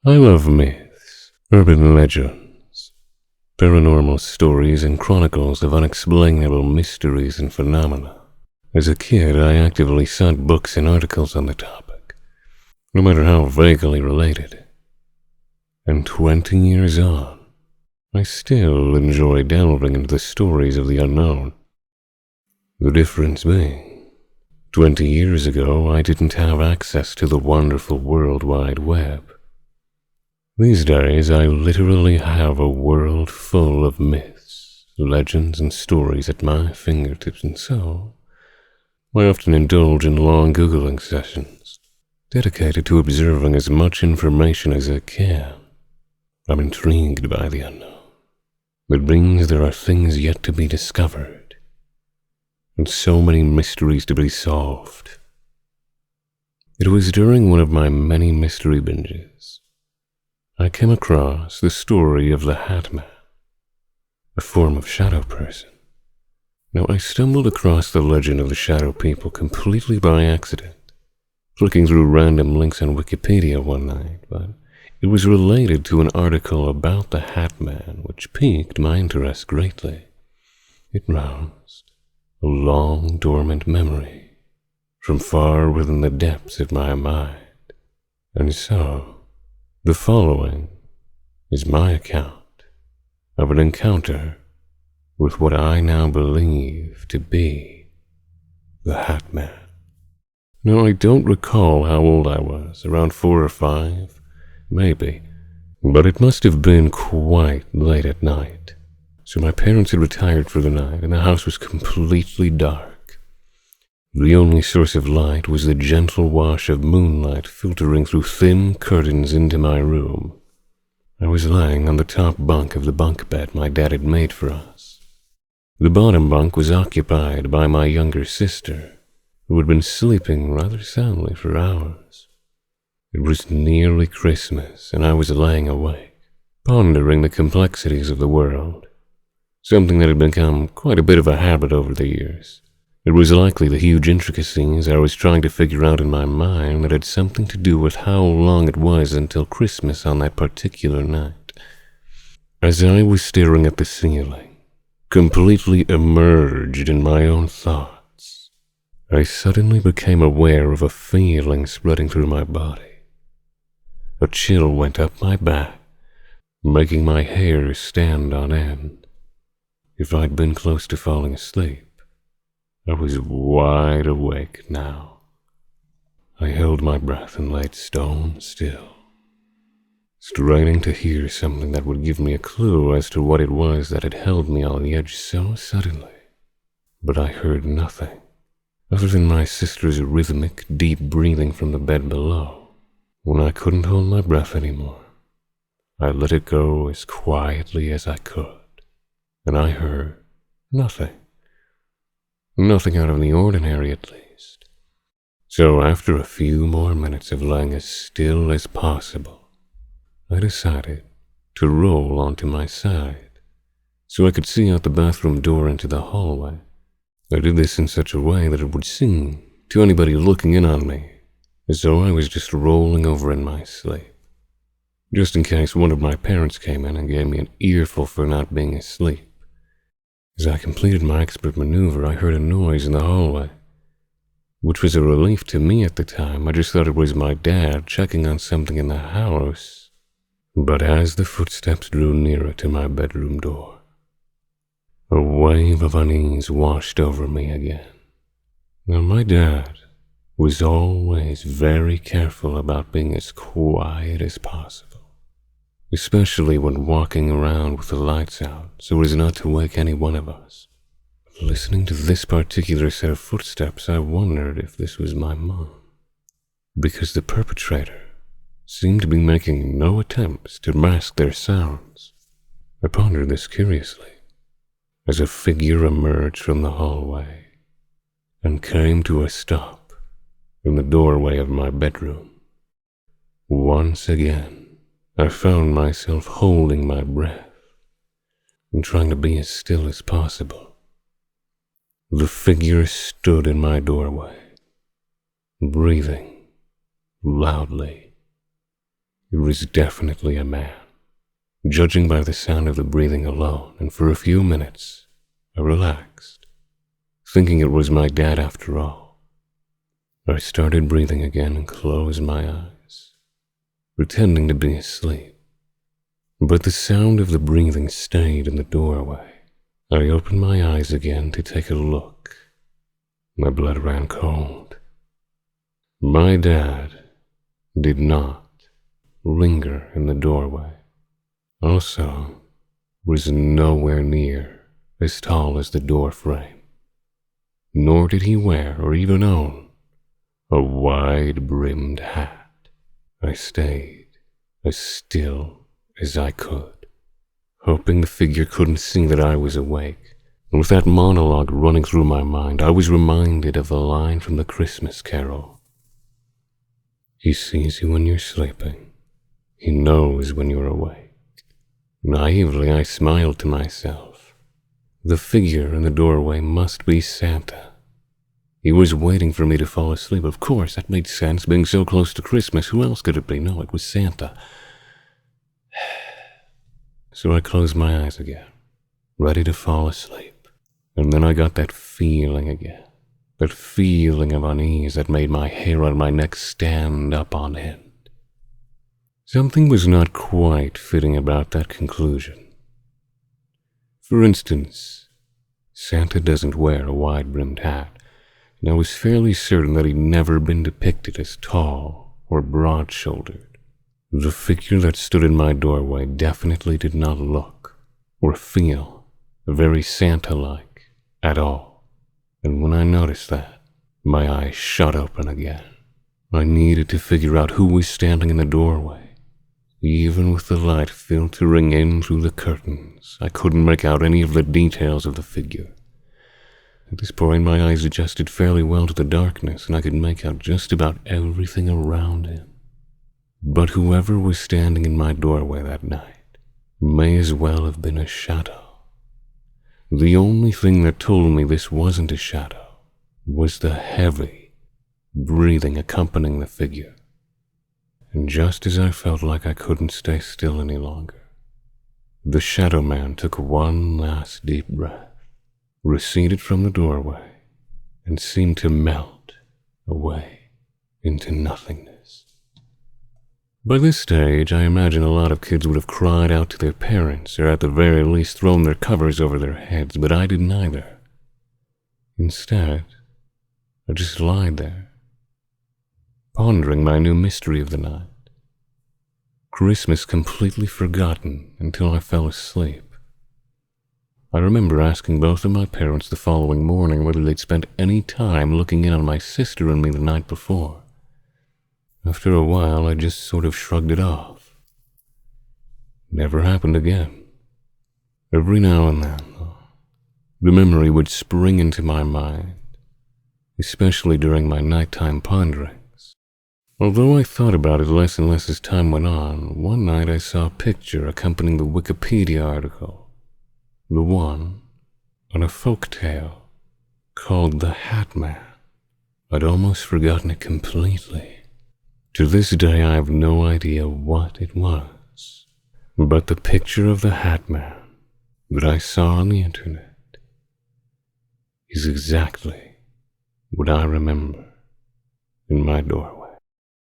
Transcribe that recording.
I love myths, urban legends, paranormal stories, and chronicles of unexplainable mysteries and phenomena. As a kid, I actively sought books and articles on the topic, no matter how vaguely related. And 20 years on, I still enjoy delving into the stories of the unknown. The difference being, 20 years ago, I didn't have access to the wonderful World Wide Web. These days, I literally have a world full of myths, legends, and stories at my fingertips, and so I often indulge in long Googling sessions, dedicated to observing as much information as I can. I'm intrigued by the unknown. It means there are things yet to be discovered, and so many mysteries to be solved. It was during one of my many mystery binges I came across the story of the Hat Man, a form of shadow person. Now, I stumbled across the legend of the shadow people completely by accident, flicking through random links on Wikipedia one night, but it was related to an article about the Hat Man which piqued my interest greatly. It roused a long dormant memory from far within the depths of my mind, and so the following is my account of an encounter with what I now believe to be the Hat Man. Now, I don't recall how old I was, around 4 or 5, maybe, but it must have been quite late at night. So my parents had retired for the night, and the house was completely dark. The only source of light was the gentle wash of moonlight filtering through thin curtains into my room. I was lying on the top bunk of the bunk bed my dad had made for us. The bottom bunk was occupied by my younger sister, who had been sleeping rather soundly for hours. It was nearly Christmas, and I was laying awake, pondering the complexities of the world, something that had become quite a bit of a habit over the years. It was likely the huge intricacies I was trying to figure out in my mind that had something to do with how long it was until Christmas on that particular night. As I was staring at the ceiling, completely immersed in my own thoughts, I suddenly became aware of a feeling spreading through my body. A chill went up my back, making my hair stand on end. If I'd been close to falling asleep, I was wide awake now. I held my breath and laid stone still, straining to hear something that would give me a clue as to what it was that had held me on the edge so suddenly. But I heard nothing, other than my sister's rhythmic, deep breathing from the bed below. When I couldn't hold my breath anymore, I let it go as quietly as I could, and I heard nothing. Nothing out of the ordinary, at least. So after a few more minutes of lying as still as possible, I decided to roll onto my side so I could see out the bathroom door into the hallway. I did this in such a way that it would seem to anybody looking in on me as though I was just rolling over in my sleep, just in case one of my parents came in and gave me an earful for not being asleep. As I completed my expert maneuver, I heard a noise in the hallway, which was a relief to me at the time. I just thought it was my dad checking on something in the house. But as the footsteps drew nearer to my bedroom door, a wave of unease washed over me again. Now, my dad was always very careful about being as quiet as possible, especially when walking around with the lights out so as not to wake any one of us. Listening to this particular set of footsteps, I wondered if this was my mom, because the perpetrator seemed to be making no attempts to mask their sounds. I pondered this curiously as a figure emerged from the hallway and came to a stop in the doorway of my bedroom. Once again, I found myself holding my breath and trying to be as still as possible. The figure stood in my doorway, breathing loudly. It was definitely a man, judging by the sound of the breathing alone, and for a few minutes I relaxed, thinking it was my dad after all. I started breathing again and closed my eyes, pretending to be asleep. But the sound of the breathing stayed in the doorway. I opened my eyes again to take a look. My blood ran cold. My dad did not linger in the doorway. Also, was nowhere near as tall as the door frame. Nor did he wear or even own a wide-brimmed hat. I stayed as still as I could, hoping the figure couldn't see that I was awake. And with that monologue running through my mind, I was reminded of a line from the Christmas Carol. He sees you when you're sleeping. He knows when you're awake. Naively, I smiled to myself. The figure in the doorway must be Santa. He was waiting for me to fall asleep. Of course, that made sense, being so close to Christmas. Who else could it be? No, it was Santa. So I closed my eyes again, ready to fall asleep. And then I got that feeling again. That feeling of unease that made my hair on my neck stand up on end. Something was not quite fitting about that conclusion. For instance, Santa doesn't wear a wide-brimmed hat, and I was fairly certain that he'd never been depicted as tall or broad-shouldered. The figure that stood in my doorway definitely did not look or feel very Santa-like at all. And when I noticed that, my eyes shot open again. I needed to figure out who was standing in the doorway. Even with the light filtering in through the curtains, I couldn't make out any of the details of the figure. At this point, my eyes adjusted fairly well to the darkness, and I could make out just about everything around him. But whoever was standing in my doorway that night may as well have been a shadow. The only thing that told me this wasn't a shadow was the heavy breathing accompanying the figure. And just as I felt like I couldn't stay still any longer, the shadow man took one last deep breath, receded from the doorway, and seemed to melt away into nothingness. By this stage, I imagine a lot of kids would have cried out to their parents, or at the very least thrown their covers over their heads, but I did neither. Instead, I just lied there, pondering my new mystery of the night. Christmas completely forgotten until I fell asleep. I remember asking both of my parents the following morning whether they'd spent any time looking in on my sister and me the night before. After a while, I just sort of shrugged it off. Never happened again. Every now and then, though, the memory would spring into my mind, especially during my nighttime ponderings. Although I thought about it less and less as time went on, one night I saw a picture accompanying the Wikipedia article. The one on a folk tale called The Hat Man. I'd almost forgotten it completely. To this day, I have no idea what it was, but the picture of the Hat Man that I saw on the internet is exactly what I remember in my doorway.